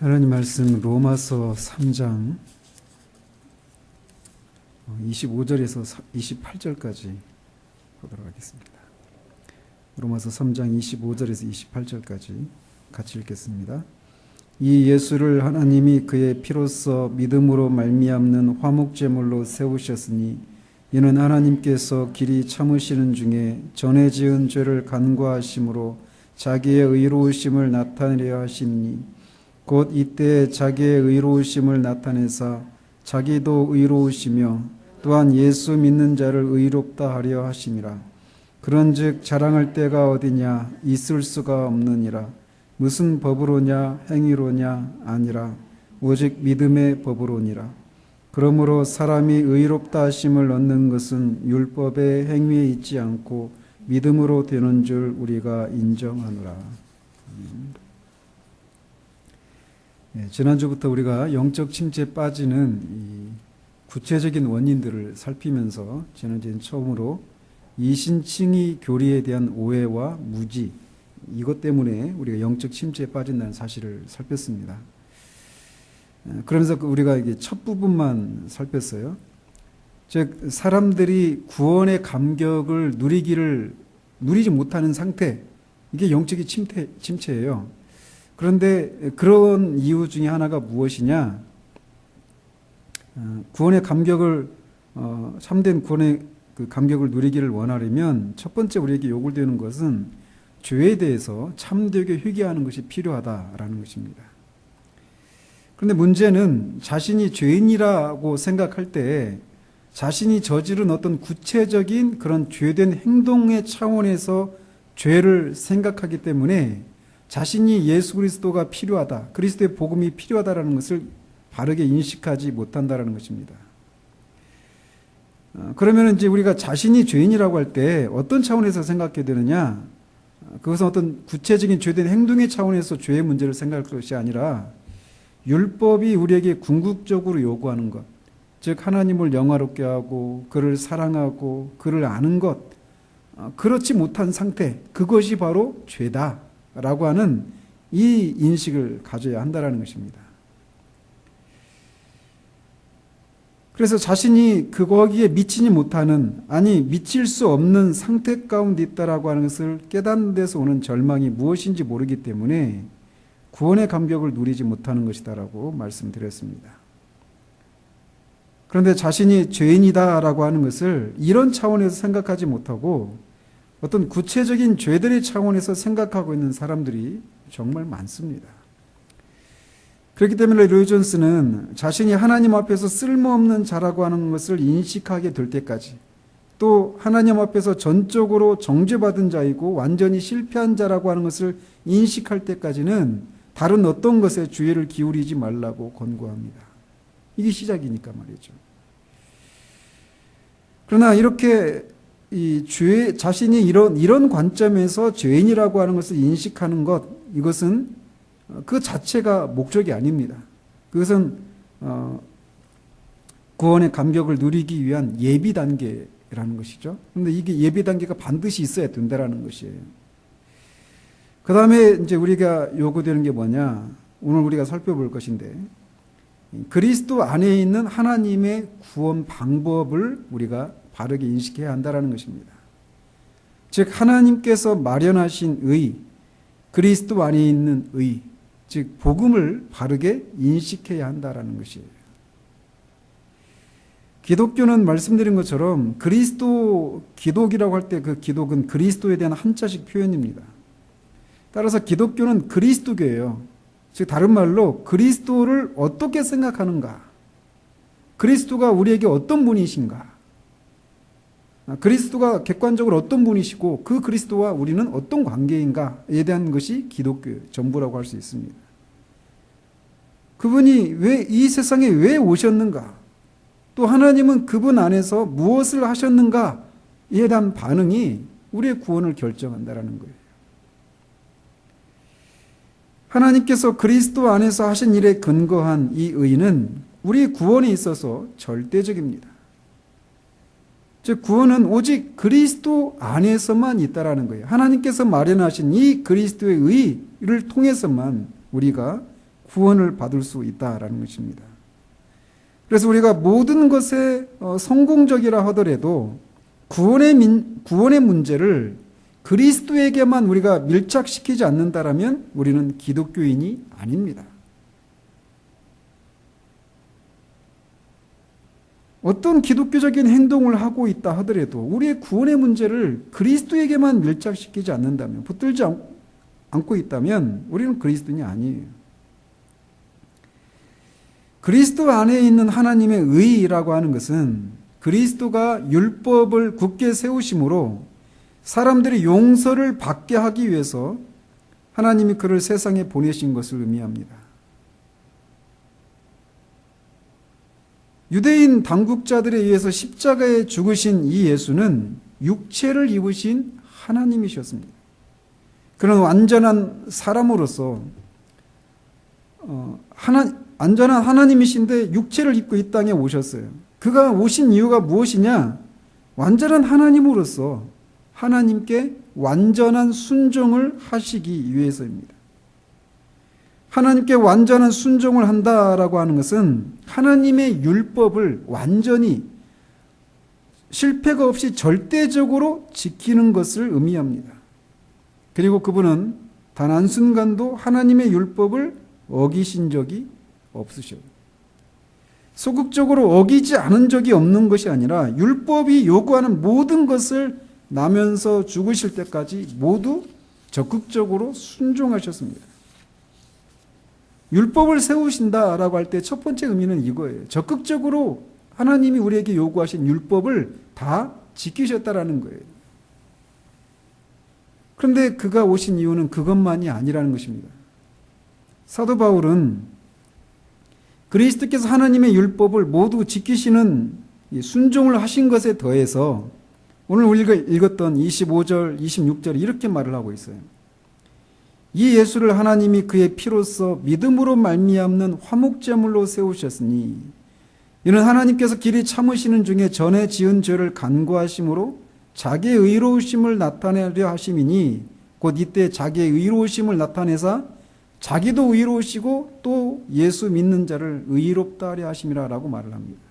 하나님 말씀 로마서 3장 25절에서 28절까지 보도록 하겠습니다. 로마서 3장 25절에서 28절까지 같이 읽겠습니다. 이 예수를 하나님이 그의 피로써 믿음으로 말미암는 화목제물로 세우셨으니 이는 하나님께서 길이 참으시는 중에 전에 지은 죄를 간과하심으로 자기의 의로우심을 나타내려 하시니 곧 이때 자기의 의로우심을 나타내사 자기도 의로우시며 또한 예수 믿는 자를 의롭다 하려 하심이라. 그런즉 자랑할 때가 어디냐? 있을 수가 없느니라. 무슨 법으로냐? 행위로냐? 아니라 오직 믿음의 법으로니라. 그러므로 사람이 의롭다 하심을 얻는 것은 율법의 행위에 있지 않고 믿음으로 되는 줄 우리가 인정하노라. 지난주부터 우리가 영적 침체에 빠지는 이 구체적인 원인들을 살피면서 지난주엔 처음으로 이신칭의 교리에 대한 오해와 무지, 이것 때문에 우리가 영적 침체에 빠진다는 사실을 살폈습니다. 그러면서 우리가 이게 첫 부분만 살폈어요. 즉 사람들이 구원의 감격을 누리지 못하는 상태, 이게 영적인 침체예요. 그런데 그런 이유 중에 하나가 무엇이냐? 구원의 감격을 참된 구원의 그 감격을 누리기를 원하려면 첫 번째 우리에게 요구되는 것은 죄에 대해서 참되게 회개하는 것이 필요하다라는 것입니다. 그런데 문제는 자신이 죄인이라고 생각할 때 자신이 저지른 어떤 구체적인 그런 죄된 행동의 차원에서 죄를 생각하기 때문에 자신이 예수 그리스도가 필요하다, 그리스도의 복음이 필요하다라는 것을 바르게 인식하지 못한다라는 것입니다. 그러면 이제 우리가 자신이 죄인이라고 할 때 어떤 차원에서 생각해야 되느냐? 그것은 어떤 구체적인 죄된 행동의 차원에서 죄의 문제를 생각할 것이 아니라 율법이 우리에게 궁극적으로 요구하는 것, 즉 하나님을 영화롭게 하고 그를 사랑하고 그를 아는 것, 그렇지 못한 상태, 그것이 바로 죄다라고 하는 이 인식을 가져야 한다는 것입니다. 그래서 자신이 거기에 미치지 못하는, 아니 미칠 수 없는 상태 가운데 있다라고 하는 것을 깨닫는 데서 오는 절망이 무엇인지 모르기 때문에 구원의 감격을 누리지 못하는 것이다라고 말씀드렸습니다. 그런데 자신이 죄인이다라고 하는 것을 이런 차원에서 생각하지 못하고 어떤 구체적인 죄들의 차원에서 생각하고 있는 사람들이 정말 많습니다. 그렇기 때문에 로이 존스는 자신이 하나님 앞에서 쓸모없는 자라고 하는 것을 인식하게 될 때까지, 또 하나님 앞에서 전적으로 정죄받은 자이고 완전히 실패한 자라고 하는 것을 인식할 때까지는 다른 어떤 것에 주의를 기울이지 말라고 권고합니다. 이게 시작이니까 말이죠. 그러나 이렇게 자신이 이런 관점에서 죄인이라고 하는 것을 인식하는 것, 이것은 그 자체가 목적이 아닙니다. 그것은 구원의 감격을 누리기 위한 예비 단계라는 것이죠. 그런데 이게 예비 단계가 반드시 있어야 된다라는 것이에요. 그 다음에 이제 우리가 요구되는 게 뭐냐? 오늘 우리가 살펴볼 것인데, 그리스도 안에 있는 하나님의 구원 방법을 우리가 바르게 인식해야 한다는 것입니다. 즉 하나님께서 마련하신 의, 그리스도 안에 있는 의, 즉 복음을 바르게 인식해야 한다는 것이에요. 기독교는 말씀드린 것처럼 기독이라고 할 때 그 기독은 그리스도에 대한 한자식 표현입니다. 따라서 기독교는 그리스도교예요. 즉 다른 말로 그리스도를 어떻게 생각하는가, 그리스도가 우리에게 어떤 분이신가, 그리스도가 객관적으로 어떤 분이시고 그 그리스도와 우리는 어떤 관계인가에 대한 것이 기독교의 전부라고 할 수 있습니다. 그분이 이 세상에 왜 오셨는가, 또 하나님은 그분 안에서 무엇을 하셨는가에 대한 반응이 우리의 구원을 결정한다는 거예요. 하나님께서 그리스도 안에서 하신 일에 근거한 이 의는 우리 구원에 있어서 절대적입니다. 즉 구원은 오직 그리스도 안에서만 있다라는 거예요. 하나님께서 마련하신 이 그리스도의 의를 통해서만 우리가 구원을 받을 수 있다라는 것입니다. 그래서 우리가 모든 것에 성공적이라 하더라도 구원의 문제를 그리스도에게만 우리가 밀착시키지 않는다라면 우리는 기독교인이 아닙니다. 어떤 기독교적인 행동을 하고 있다 하더라도 우리의 구원의 문제를 그리스도에게만 밀착시키지 않는다면, 붙들지 않고 있다면 우리는 그리스도인이 아니에요. 그리스도 안에 있는 하나님의 의라고 하는 것은 그리스도가 율법을 굳게 세우심으로 사람들이 용서를 받게 하기 위해서 하나님이 그를 세상에 보내신 것을 의미합니다. 유대인 당국자들에 의해서 십자가에 죽으신 이 예수는 육체를 입으신 하나님이셨습니다. 그런 완전한 사람으로서 완전한 하나님이신데 육체를 입고 이 땅에 오셨어요. 그가 오신 이유가 무엇이냐? 완전한 하나님으로서 하나님께 완전한 순종을 하시기 위해서입니다. 하나님께 완전한 순종을 한다라고 하는 것은 하나님의 율법을 완전히 실패가 없이 절대적으로 지키는 것을 의미합니다. 그리고 그분은 단 한순간도 하나님의 율법을 어기신 적이 없으셔요. 소극적으로 어기지 않은 적이 없는 것이 아니라 율법이 요구하는 모든 것을 나면서 죽으실 때까지 모두 적극적으로 순종하셨습니다. 율법을 세우신다라고 할 때 첫 번째 의미는 이거예요. 적극적으로 하나님이 우리에게 요구하신 율법을 다 지키셨다라는 거예요. 그런데 그가 오신 이유는 그것만이 아니라는 것입니다. 사도 바울은 그리스도께서 하나님의 율법을 모두 지키시는 순종을 하신 것에 더해서 오늘 우리가 읽었던 25절, 26절 이렇게 말을 하고 있어요. 이 예수를 하나님이 그의 피로써 믿음으로 말미암는 화목제물로 세우셨으니 이는 하나님께서 길이 참으시는 중에 전에 지은 죄를 간구하심으로 자기의 의로우심을 나타내려 하심이니 곧 이때 자기의 의로우심을 나타내사 자기도 의로우시고 또 예수 믿는 자를 의롭다 하려 하심이라 라고 말을 합니다.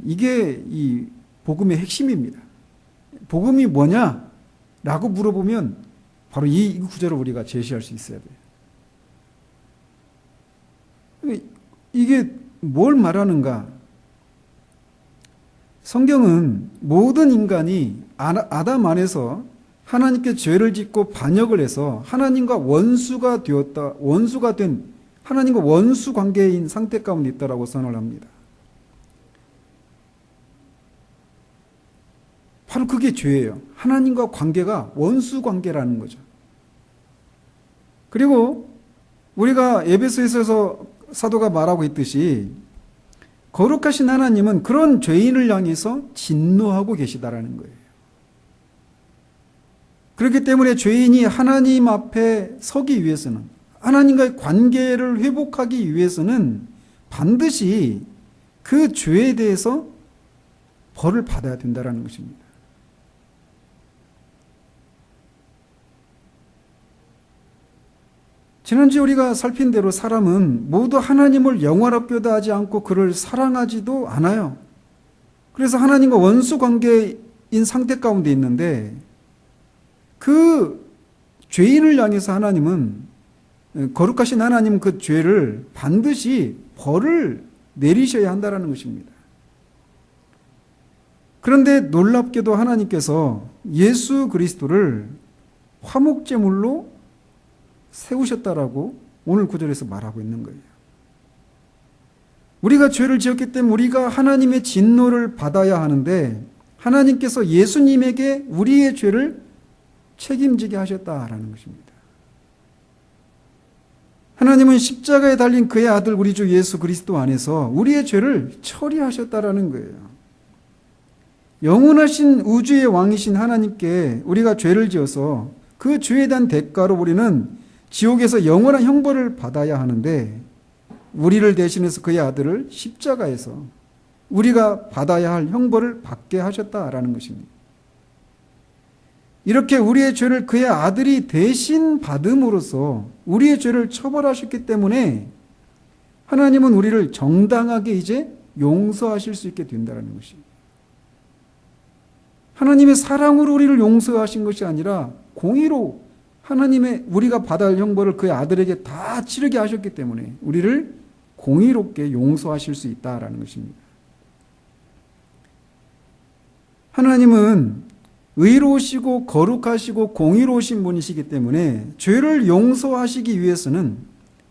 이게 이 복음의 핵심입니다. 복음이 뭐냐? 라고 물어보면 바로 이 구절을 우리가 제시할 수 있어야 돼요. 이게 뭘 말하는가? 성경은 모든 인간이 아담 안에서 하나님께 죄를 짓고 반역을 해서 하나님과 원수가 되었다, 원수가 된 하나님과 원수 관계인 상태 가운데 있다라고 선언을 합니다. 바로 그게 죄예요. 하나님과 관계가 원수 관계라는 거죠. 그리고 우리가 에베소에서 사도가 말하고 있듯이 거룩하신 하나님은 그런 죄인을 향해서 진노하고 계시다라는 거예요. 그렇기 때문에 죄인이 하나님 앞에 서기 위해서는, 하나님과의 관계를 회복하기 위해서는 반드시 그 죄에 대해서 벌을 받아야 된다는 것입니다. 지난주에 우리가 살핀 대로 사람은 모두 하나님을 영화롭게도 하지 않고 그를 사랑하지도 않아요. 그래서 하나님과 원수 관계인 상태 가운데 있는데 그 죄인을 향해서 하나님은, 거룩하신 하나님은 그 죄를 반드시 벌을 내리셔야 한다는 것입니다. 그런데 놀랍게도 하나님께서 예수 그리스도를 화목제물로 세우셨다라고 오늘 구절에서 말하고 있는 거예요. 우리가 죄를 지었기 때문에 우리가 하나님의 진노를 받아야 하는데 하나님께서 예수님에게 우리의 죄를 책임지게 하셨다라는 것입니다. 하나님은 십자가에 달린 그의 아들 우리 주 예수 그리스도 안에서 우리의 죄를 처리하셨다라는 거예요. 영원하신 우주의 왕이신 하나님께 우리가 죄를 지어서 그 죄에 대한 대가로 우리는 지옥에서 영원한 형벌을 받아야 하는데 우리를 대신해서 그의 아들을 십자가에서 우리가 받아야 할 형벌을 받게 하셨다라는 것입니다. 이렇게 우리의 죄를 그의 아들이 대신 받음으로써 우리의 죄를 처벌하셨기 때문에 하나님은 우리를 정당하게 이제 용서하실 수 있게 된다는 것입니다. 하나님의 사랑으로 우리를 용서하신 것이 아니라 공의로 하나님의 우리가 받아야 할 형벌을 그의 아들에게 다 치르게 하셨기 때문에 우리를 공의롭게 용서하실 수 있다라는 것입니다. 하나님은 의로우시고 거룩하시고 공의로우신 분이시기 때문에 죄를 용서하시기 위해서는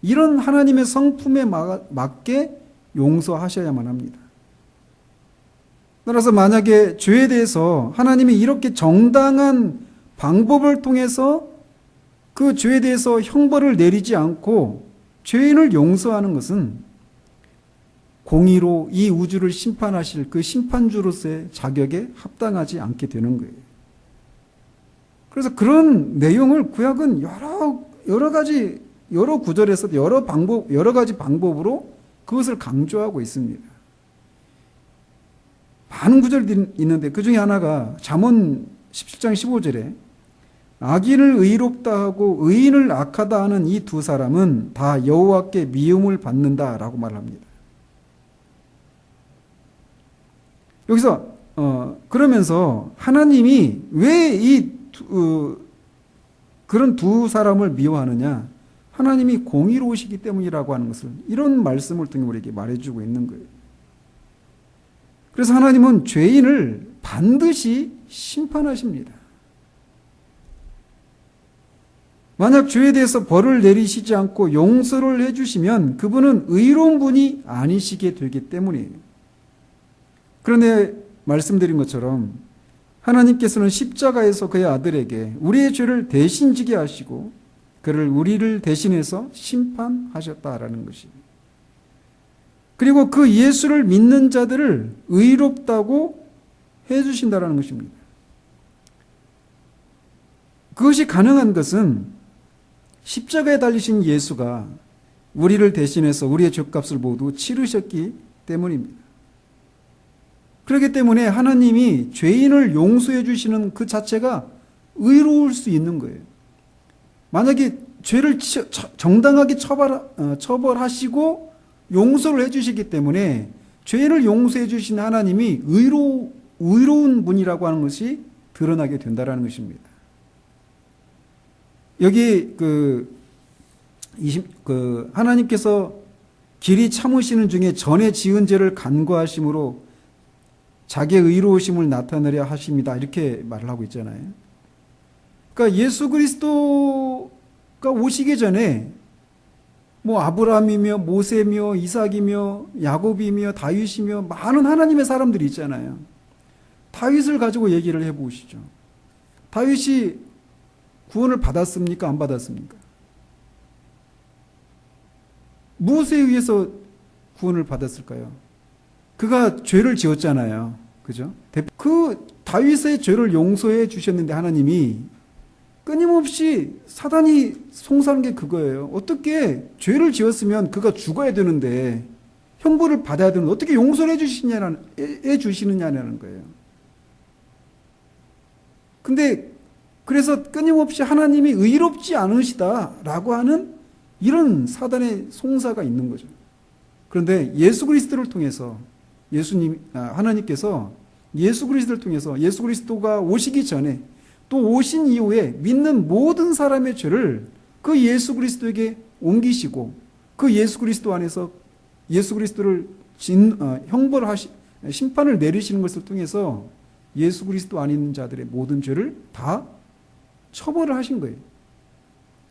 이런 하나님의 성품에 맞게 용서하셔야만 합니다. 따라서 만약에 죄에 대해서 하나님이 이렇게 정당한 방법을 통해서 그 죄에 대해서 형벌을 내리지 않고 죄인을 용서하는 것은 공의로 이 우주를 심판하실 그 심판주로서의 자격에 합당하지 않게 되는 거예요. 그래서 그런 내용을 구약은 여러 가지 여러 구절에서 여러 가지 방법으로 그것을 강조하고 있습니다. 많은 구절이 있는데 그 중에 하나가 잠언 17장 15절에 악인을 의롭다 하고 의인을 악하다 하는 이 두 사람은 다 여호와께 미움을 받는다라고 말합니다. 여기서 그러면서 하나님이 왜 그런 두 사람을 미워하느냐? 하나님이 공의로우시기 때문이라고 하는 것을 이런 말씀을 통해 우리에게 말해주고 있는 거예요. 그래서 하나님은 죄인을 반드시 심판하십니다. 만약 죄에 대해서 벌을 내리시지 않고 용서를 해주시면 그분은 의로운 분이 아니시게 되기 때문이에요. 그런데 말씀드린 것처럼 하나님께서는 십자가에서 그의 아들에게 우리의 죄를 대신 지게 하시고 그를 우리를 대신해서 심판하셨다라는 것입니다. 그리고 그 예수를 믿는 자들을 의롭다고 해주신다라는 것입니다. 그것이 가능한 것은 십자가에 달리신 예수가 우리를 대신해서 우리의 죄값을 모두 치르셨기 때문입니다. 그렇기 때문에 하나님이 죄인을 용서해 주시는 그 자체가 의로울 수 있는 거예요. 만약에 죄를 정당하게 처벌하시고 용서를 해 주시기 때문에 죄를 용서해 주신 하나님이 의로운 분이라고 하는 것이 드러나게 된다는 것입니다. 여기 하나님께서 길이 참으시는 중에 전에 지은 죄를 간과하심으로 자기의 의로우심을 나타내려 하십니다. 이렇게 말을 하고 있잖아요. 그러니까 예수 그리스도가 오시기 전에 아브라함이며 모세며 이삭이며 야곱이며 다윗이며 많은 하나님의 사람들이 있잖아요. 다윗을 가지고 얘기를 해보시죠. 다윗이 구원을 받았습니까? 안 받았습니까? 무엇에 의해서 구원을 받았을까요? 그가 죄를 지었잖아요. 그죠? 그 다윗의 죄를 용서해 주셨는데 하나님이 끊임없이 사단이 송사하는 게 그거예요. 어떻게 죄를 지었으면 그가 죽어야 되는데 형벌을 받아야 되는데 어떻게 용서를 해 주시느냐는 거예요. 근데 그래서 끊임없이 하나님이 의롭지 않으시다라고 하는 이런 사단의 송사가 있는 거죠. 그런데 예수 그리스도를 통해서 하나님께서 예수 그리스도를 통해서 예수 그리스도가 오시기 전에 또 오신 이후에 믿는 모든 사람의 죄를 그 예수 그리스도에게 옮기시고 그 예수 그리스도 안에서 예수 그리스도를 심판을 내리시는 것을 통해서 예수 그리스도 아닌 자들의 모든 죄를 다 처벌을 하신 거예요.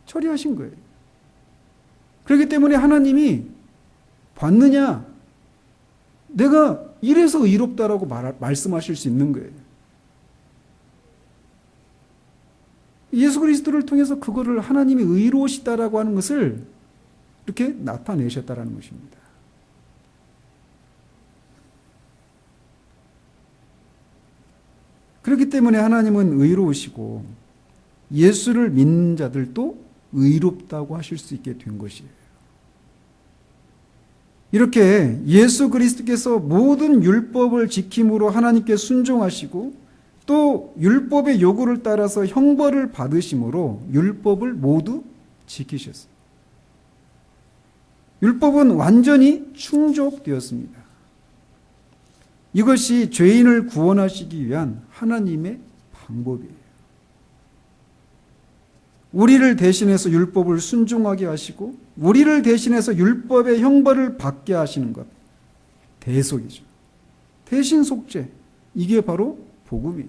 처리하신 거예요. 그렇기 때문에 하나님이 봤느냐? 내가 이래서 의롭다라고 말씀하실 수 있는 거예요. 예수 그리스도를 통해서 그거를 하나님이 의로우시다라고 하는 것을 이렇게 나타내셨다라는 것입니다. 그렇기 때문에 하나님은 의로우시고 예수를 믿는 자들도 의롭다고 하실 수 있게 된 것이에요. 이렇게 예수 그리스도께서 모든 율법을 지킴으로 하나님께 순종하시고 또 율법의 요구를 따라서 형벌을 받으심으로 율법을 모두 지키셨어요. 율법은 완전히 충족되었습니다. 이것이 죄인을 구원하시기 위한 하나님의 방법이에요. 우리를 대신해서 율법을 순종하게 하시고 우리를 대신해서 율법의 형벌을 받게 하시는 것, 대속이죠. 대신 속죄, 이게 바로 복음이에요.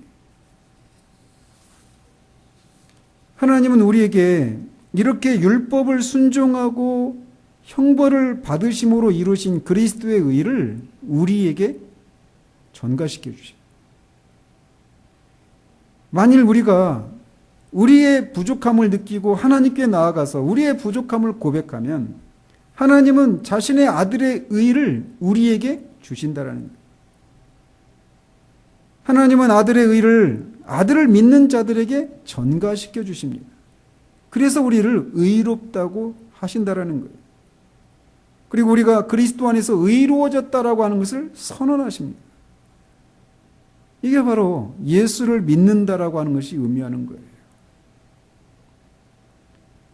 하나님은 우리에게 이렇게 율법을 순종하고 형벌을 받으심으로 이루신 그리스도의 의를 우리에게 전가시켜 주십니다. 만일 우리가 우리의 부족함을 느끼고 하나님께 나아가서 우리의 부족함을 고백하면 하나님은 자신의 아들의 의를 우리에게 주신다라는 거예요. 하나님은 아들의 의를 아들을 믿는 자들에게 전가시켜 주십니다. 그래서 우리를 의롭다고 하신다라는 거예요. 그리고 우리가 그리스도 안에서 의로워졌다라고 하는 것을 선언하십니다. 이게 바로 예수를 믿는다라고 하는 것이 의미하는 거예요.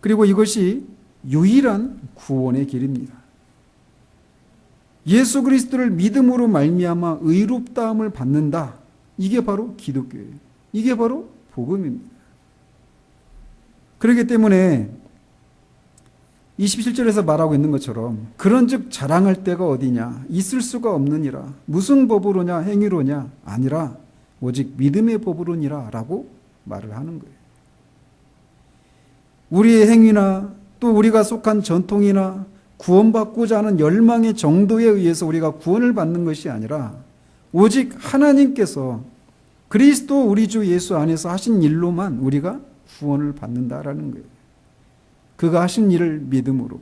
그리고 이것이 유일한 구원의 길입니다. 예수 그리스도를 믿음으로 말미암아 의롭다함을 받는다. 이게 바로 기독교예요. 이게 바로 복음입니다. 그렇기 때문에 27절에서 말하고 있는 것처럼 그런즉 자랑할 데가 어디냐 있을 수가 없느니라 무슨 법으로냐 행위로냐 아니라 오직 믿음의 법으로니라 라고 말을 하는 거예요. 우리의 행위나 또 우리가 속한 전통이나 구원받고자 하는 열망의 정도에 의해서 우리가 구원을 받는 것이 아니라 오직 하나님께서 그리스도 우리 주 예수 안에서 하신 일로만 우리가 구원을 받는다라는 거예요. 그가 하신 일을 믿음으로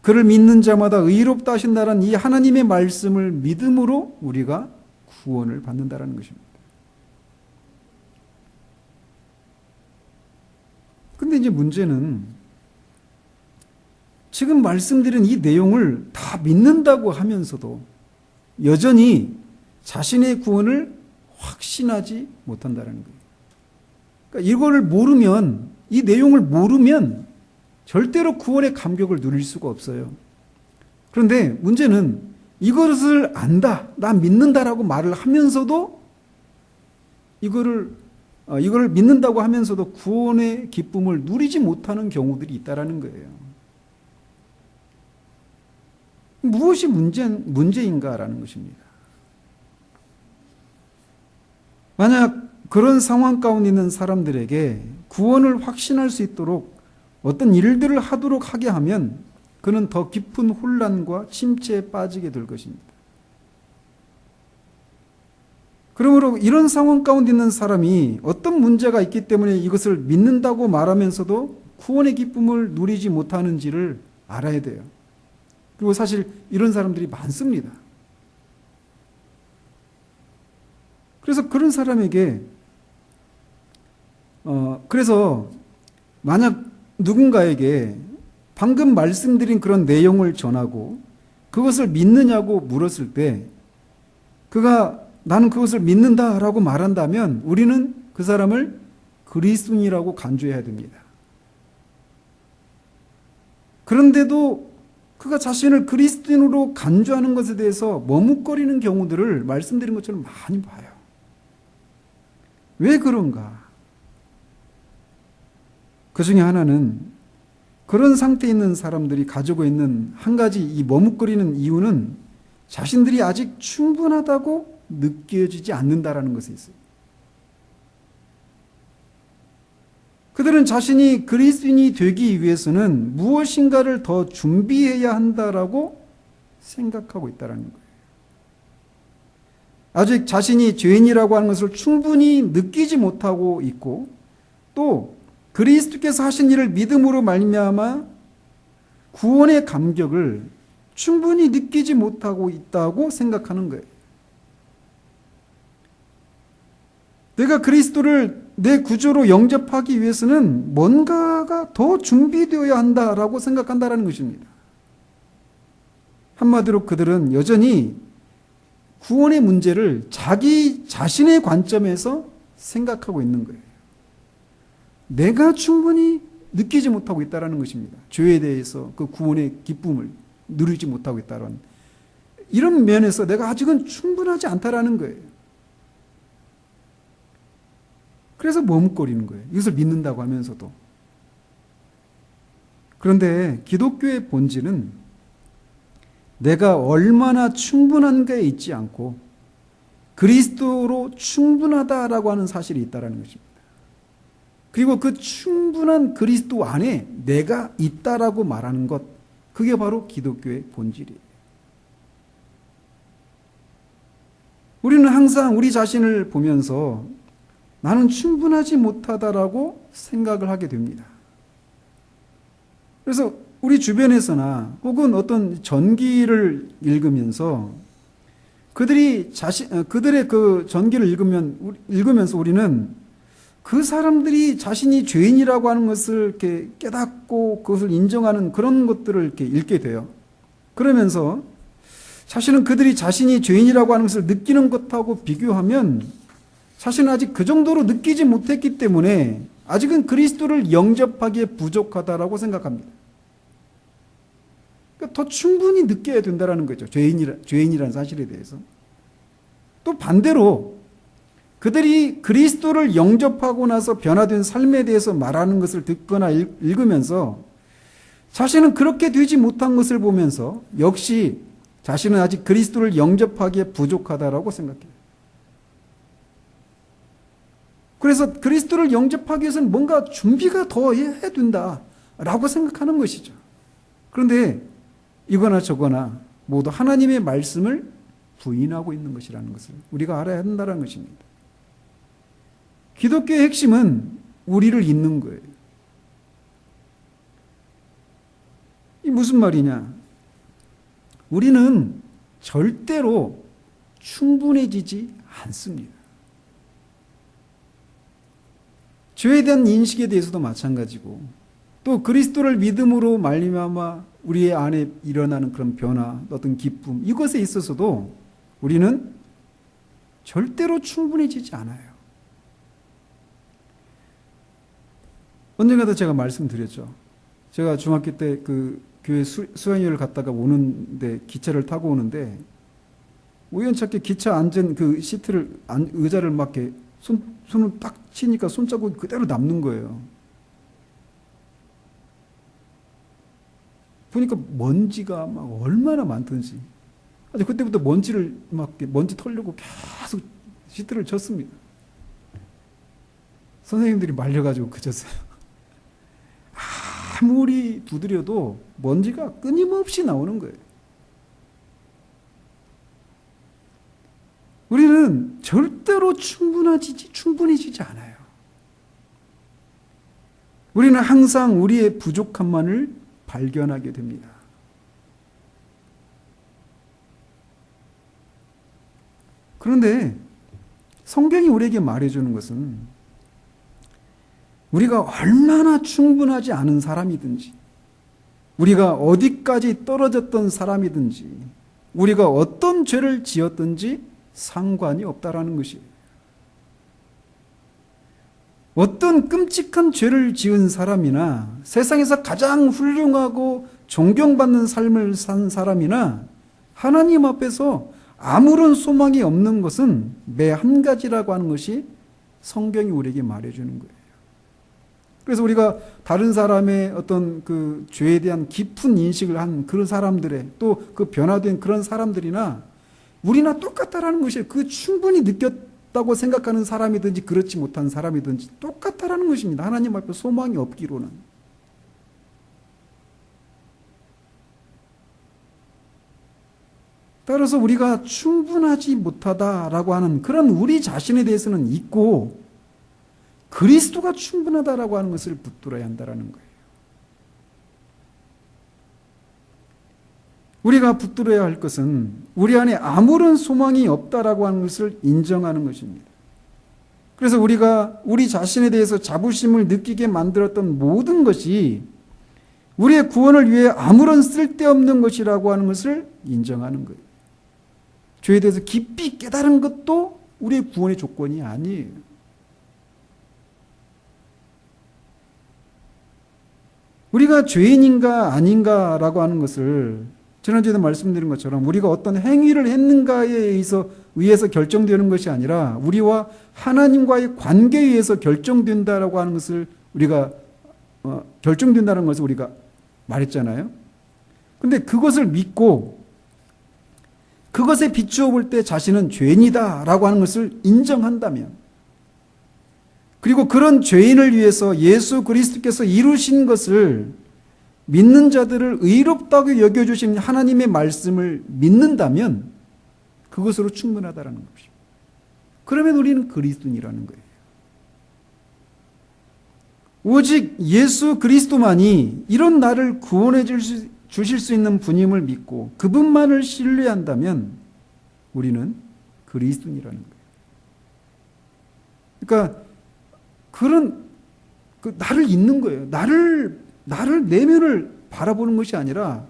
그를 믿는 자마다 의롭다 하신다는 이 하나님의 말씀을 믿음으로 우리가 구원을 받는다라는 것입니다. 근데 이제 문제는 지금 말씀드린 이 내용을 다 믿는다고 하면서도 여전히 자신의 구원을 확신하지 못한다는 거예요. 그러니까 이거를 모르면, 이 내용을 모르면 절대로 구원의 감격을 누릴 수가 없어요. 그런데 문제는 이것을 안다, 나 믿는다라고 말을 하면서도 이거를 믿는다고 하면서도 구원의 기쁨을 누리지 못하는 경우들이 있다라는 거예요. 무엇이 문제인가라는 것입니다. 만약 그런 상황 가운데 있는 사람들에게 구원을 확신할 수 있도록 어떤 일들을 하도록 하게 하면 그는 더 깊은 혼란과 침체에 빠지게 될 것입니다. 그러므로 이런 상황 가운데 있는 사람이 어떤 문제가 있기 때문에 이것을 믿는다고 말하면서도 구원의 기쁨을 누리지 못하는지를 알아야 돼요. 그리고 사실 이런 사람들이 많습니다. 그래서 그런 사람에게 그래서 만약 누군가에게 방금 말씀드린 그런 내용을 전하고 그것을 믿느냐고 물었을 때 그가 나는 그것을 믿는다라고 말한다면 우리는 그 사람을 그리스도인이라고 간주해야 됩니다. 그런데도 그가 자신을 그리스도인으로 간주하는 것에 대해서 머뭇거리는 경우들을 말씀드린 것처럼 많이 봐요. 왜 그런가? 그 중에 하나는 그런 상태에 있는 사람들이 가지고 있는 한 가지 이 머뭇거리는 이유는 자신들이 아직 충분하다고 느껴지지 않는다라는 것에 있어요. 그들은 자신이 그리스도인이 되기 위해서는 무엇인가를 더 준비해야 한다라고 생각하고 있다는 거예요. 아직 자신이 죄인이라고 하는 것을 충분히 느끼지 못하고 있고 또 그리스도께서 하신 일을 믿음으로 말미암아 구원의 감격을 충분히 느끼지 못하고 있다고 생각하는 거예요. 내가 그리스도를 내 구주로 영접하기 위해서는 뭔가가 더 준비되어야 한다라고 생각한다는 것입니다. 한마디로 그들은 여전히 구원의 문제를 자기 자신의 관점에서 생각하고 있는 거예요. 내가 충분히 느끼지 못하고 있다는 것입니다. 죄에 대해서 그 구원의 기쁨을 누리지 못하고 있다는 이런 면에서 내가 아직은 충분하지 않다라는 거예요. 그래서 머뭇거리는 거예요. 이것을 믿는다고 하면서도. 그런데 기독교의 본질은 내가 얼마나 충분한가에 있지 않고 그리스도로 충분하다라고 하는 사실이 있다는 것입니다. 그리고 그 충분한 그리스도 안에 내가 있다라고 말하는 것, 그게 바로 기독교의 본질이에요. 우리는 항상 우리 자신을 보면서 나는 충분하지 못하다라고 생각을 하게 됩니다. 그래서 우리 주변에서나 혹은 어떤 전기를 읽으면서 그들의 그 전기를 읽으면서 우리는 그 사람들이 자신이 죄인이라고 하는 것을 이렇게 깨닫고 그것을 인정하는 그런 것들을 이렇게 읽게 돼요. 그러면서 사실은 그들이 자신이 죄인이라고 하는 것을 느끼는 것하고 비교하면 사실은 아직 그 정도로 느끼지 못했기 때문에 아직은 그리스도를 영접하기에 부족하다라고 생각합니다. 그러니까 더 충분히 느껴야 된다는 거죠. 죄인이라는 사실에 대해서. 또 반대로 그들이 그리스도를 영접하고 나서 변화된 삶에 대해서 말하는 것을 듣거나 읽으면서 자신은 그렇게 되지 못한 것을 보면서 역시 자신은 아직 그리스도를 영접하기에 부족하다라고 생각해요. 그래서 그리스도를 영접하기 위해서는 뭔가 준비가 더 해야 된다라고 생각하는 것이죠. 그런데 이거나 저거나 모두 하나님의 말씀을 부인하고 있는 것이라는 것을 우리가 알아야 한다는 것입니다. 기독교의 핵심은 우리를 잇는 거예요. 이 무슨 말이냐? 우리는 절대로 충분해지지 않습니다. 죄에 대한 인식에 대해서도 마찬가지고 또 그리스도를 믿음으로 말미암아 우리의 안에 일어나는 그런 변화, 어떤 기쁨 이것에 있어서도 우리는 절대로 충분해지지 않아요. 언젠가도 제가 말씀드렸죠. 제가 중학교 때 그 교회 수양회를 갔다가 오는데 기차를 타고 오는데 우연찮게 기차 앉은 그 시트를 의자를 막 이렇게 손을 딱 치니까 손자국이 그대로 남는 거예요. 보니까 먼지가 막 얼마나 많던지. 그때부터 먼지 털려고 계속 시트를 쳤습니다. 선생님들이 말려가지고 그쳤어요. 아무리 두드려도 먼지가 끊임없이 나오는 거예요. 우리는 절대로 충분해지지 않아요. 우리는 항상 우리의 부족함만을 발견하게 됩니다. 그런데 성경이 우리에게 말해주는 것은 우리가 얼마나 충분하지 않은 사람이든지, 우리가 어디까지 떨어졌던 사람이든지, 우리가 어떤 죄를 지었든지 상관이 없다라는 것이에요. 어떤 끔찍한 죄를 지은 사람이나 세상에서 가장 훌륭하고 존경받는 삶을 산 사람이나 하나님 앞에서 아무런 소망이 없는 것은 매 한 가지라고 하는 것이 성경이 우리에게 말해주는 거예요. 그래서 우리가 다른 사람의 어떤 그 죄에 대한 깊은 인식을 한 그런 사람들의 또 그 변화된 그런 사람들이나 우리나 똑같다라는 것이에요. 그 충분히 느꼈다고 생각하는 사람이든지 그렇지 못한 사람이든지 똑같다라는 것입니다. 하나님 앞에 소망이 없기로는. 따라서 우리가 충분하지 못하다라고 하는 그런 우리 자신에 대해서는 있고 그리스도가 충분하다라고 하는 것을 붙들어야 한다는 거예요. 우리가 붙들어야 할 것은 우리 안에 아무런 소망이 없다라고 하는 것을 인정하는 것입니다. 그래서 우리가 우리 자신에 대해서 자부심을 느끼게 만들었던 모든 것이 우리의 구원을 위해 아무런 쓸데없는 것이라고 하는 것을 인정하는 거예요. 죄에 대해서 깊이 깨달은 것도 우리의 구원의 조건이 아니에요. 우리가 죄인인가 아닌가라고 하는 것을 지난주에도 말씀드린 것처럼 우리가 어떤 행위를 했는가에 의해서 결정되는 것이 아니라 우리와 하나님과의 관계에 의해서 결정된다라고 하는 것을 우리가 결정된다는 것을 우리가 말했잖아요. 근데 그것을 믿고 그것에 비추어 볼 때 자신은 죄인이다라고 하는 것을 인정한다면, 그리고 그런 죄인을 위해서 예수 그리스도께서 이루신 것을 믿는 자들을 의롭다고 여겨주신 하나님의 말씀을 믿는다면 그것으로 충분하다라는 것입니다. 그러면 우리는 그리스도인이라는 거예요. 오직 예수 그리스도만이 이런 나를 구원해 주실 수 있는 분임을 믿고 그분만을 신뢰한다면 우리는 그리스도인이라는 거예요. 그러니까 나를 잊는 거예요. 나를 내면을 바라보는 것이 아니라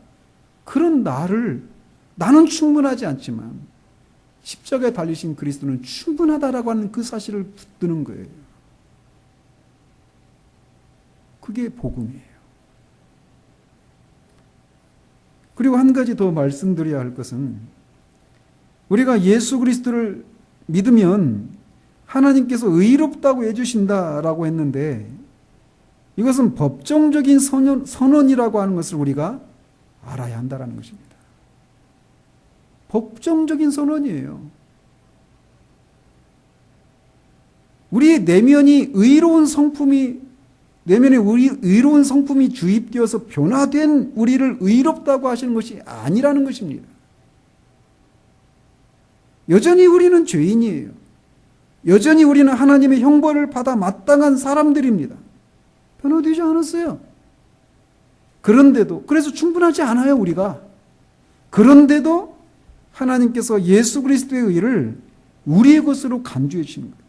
그런 나는 충분하지 않지만 십자가에 달리신 그리스도는 충분하다라고 하는 그 사실을 붙드는 거예요. 그게 복음이에요. 그리고 한 가지 더 말씀드려야 할 것은, 우리가 예수 그리스도를 믿으면 하나님께서 의롭다고 해주신다라고 했는데, 이것은 법정적인 선언이라고 하는 것을 우리가 알아야 한다는 것입니다. 법정적인 선언이에요. 우리의 내면에 의로운 성품이 주입되어서 변화된 우리를 의롭다고 하시는 것이 아니라는 것입니다. 여전히 우리는 죄인이에요. 여전히 우리는 하나님의 형벌을 받아 마땅한 사람들입니다. 변화되지 않았어요. 그래서 충분하지 않아요, 우리가. 그런데도 하나님께서 예수 그리스도의 의를 우리의 것으로 간주해 주시는 거예요.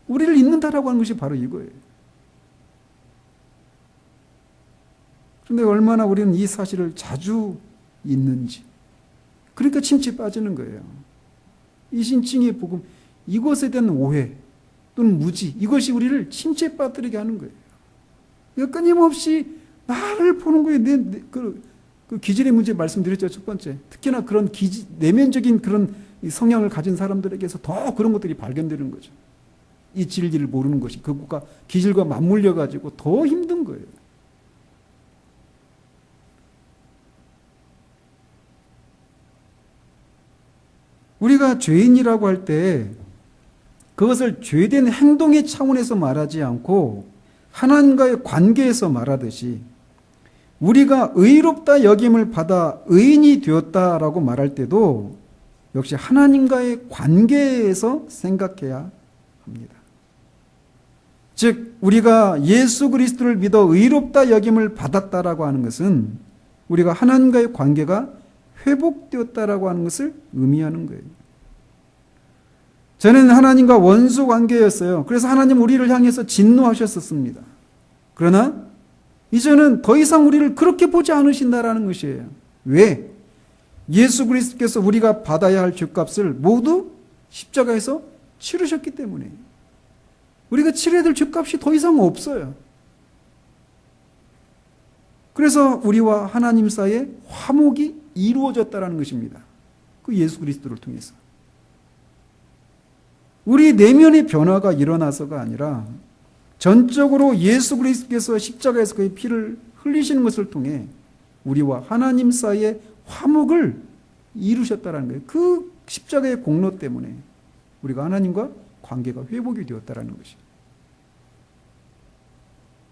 우리를 잊는다라고 하는 것이 바로 이거예요. 그런데 얼마나 우리는 이 사실을 자주 잊는지. 그러니까 침체에 빠지는 거예요. 이 신칭의 복음, 이것에 대한 오해 또는 무지, 이것이 우리를 침체에 빠뜨리게 하는 거예요. 그러니까 끊임없이 나를 보는 거예요. 그 기질의 문제 말씀드렸죠, 첫 번째. 특히나 그런 내면적인 그런 성향을 가진 사람들에게서 더 그런 것들이 발견되는 거죠. 이 진리를 모르는 것이 그것과 기질과 맞물려 가지고 더 힘든 거예요. 우리가 죄인이라고 할 때 그것을 죄된 행동의 차원에서 말하지 않고 하나님과의 관계에서 말하듯이, 우리가 의롭다 여김을 받아 의인이 되었다라고 말할 때도 역시 하나님과의 관계에서 생각해야 합니다. 즉 우리가 예수 그리스도를 믿어 의롭다 여김을 받았다라고 하는 것은 우리가 하나님과의 관계가 회복되었다라고 하는 것을 의미하는 거예요. 전에는 하나님과 원수 관계였어요. 그래서 하나님 우리를 향해서 진노하셨었습니다. 그러나 이제는 더 이상 우리를 그렇게 보지 않으신다라는 것이에요. 왜? 예수 그리스도께서 우리가 받아야 할 죄값을 모두 십자가에서 치르셨기 때문에. 우리가 치러야 될 죄값이 더 이상 없어요. 그래서 우리와 하나님 사이에 화목이 이루어졌다는 것입니다. 그 예수 그리스도를 통해서. 우리 내면의 변화가 일어나서가 아니라 전적으로 예수 그리스도께서 십자가에서 그의 피를 흘리시는 것을 통해 우리와 하나님 사이에 화목을 이루셨다는 거예요. 그 십자가의 공로 때문에 우리가 하나님과 관계가 회복이 되었다는 것이죠.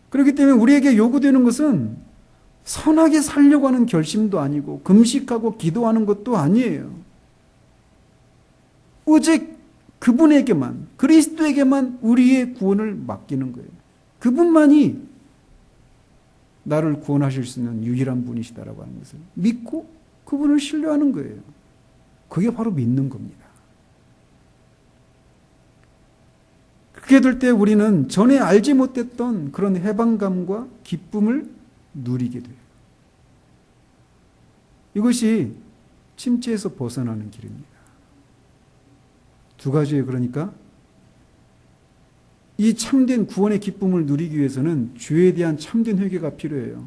그렇기 때문에 우리에게 요구되는 것은 선하게 살려고 하는 결심도 아니고 금식하고 기도하는 것도 아니에요. 오직 그분에게만, 그리스도에게만 우리의 구원을 맡기는 거예요. 그분만이 나를 구원하실 수 있는 유일한 분이시다라고 하는 것을 믿고 그분을 신뢰하는 거예요. 그게 바로 믿는 겁니다. 그렇게 될 때 우리는 전에 알지 못했던 그런 해방감과 기쁨을 누리게 돼요. 이것이 침체에서 벗어나는 길입니다. 두 가지예요. 그러니까 이 참된 구원의 기쁨을 누리기 위해서는 죄에 대한 참된 회개가 필요해요.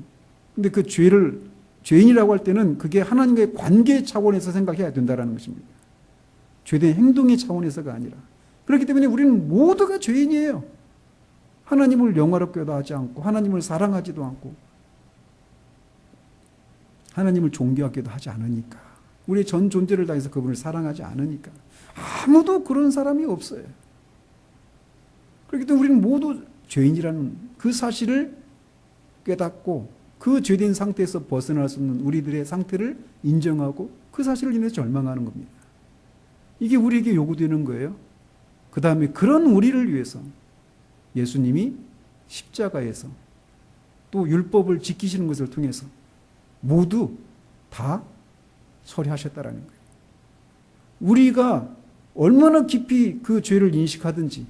근데 그 죄를 죄인이라고 할 때는 그게 하나님과의 관계 차원에서 생각해야 된다는 것입니다. 죄된 행동의 차원에서가 아니라. 그렇기 때문에 우리는 모두가 죄인이에요. 하나님을 영화롭게도 하지 않고 하나님을 사랑하지도 않고 하나님을 존경하기도 하지 않으니까. 우리의 전 존재를 다해서 그분을 사랑하지 않으니까. 아무도 그런 사람이 없어요. 그렇기 때문에 우리는 모두 죄인이라는 그 사실을 깨닫고 그 죄된 상태에서 벗어날 수 없는 우리들의 상태를 인정하고 그 사실을 인해서 절망하는 겁니다. 이게 우리에게 요구되는 거예요. 그 다음에 그런 우리를 위해서 예수님이 십자가에서 또 율법을 지키시는 것을 통해서 모두 다 처리하셨다라는 거예요. 우리가 얼마나 깊이 그 죄를 인식하든지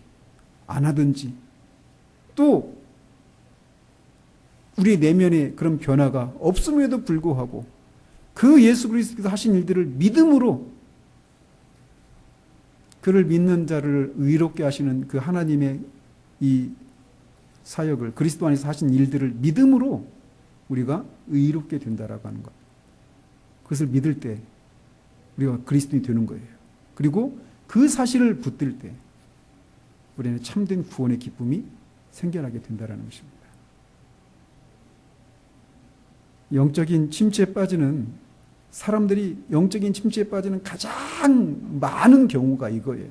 안 하든지 또 우리 내면에 그런 변화가 없음에도 불구하고 그 예수 그리스도께서 하신 일들을 믿음으로 그를 믿는 자를 의롭게 하시는 그 하나님의 이 사역을 그리스도 안에서 하신 일들을 믿음으로 우리가 의롭게 된다라고 하는 것. 그것을 믿을 때 우리가 그리스도인이 되는 거예요. 그리고 그 사실을 붙들 때 우리는 참된 구원의 기쁨이 생겨나게 된다는 것입니다. 영적인 침체에 빠지는 사람들이 영적인 침체에 빠지는 가장 많은 경우가 이거예요.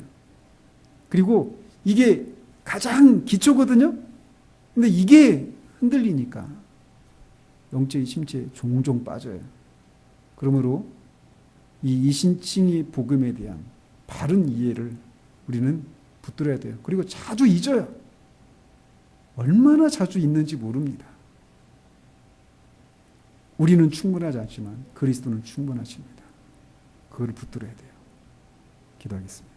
그리고 이게 가장 기초거든요. 근데 이게 흔들리니까 영적인 침체에 종종 빠져요. 그러므로 이 이신칭의 복음에 대한 바른 이해를 우리는 붙들어야 돼요. 그리고 자주 잊어요. 얼마나 자주 잊는지 모릅니다. 우리는 충분하지 않지만 그리스도는 충분하십니다. 그걸 붙들어야 돼요. 기도하겠습니다.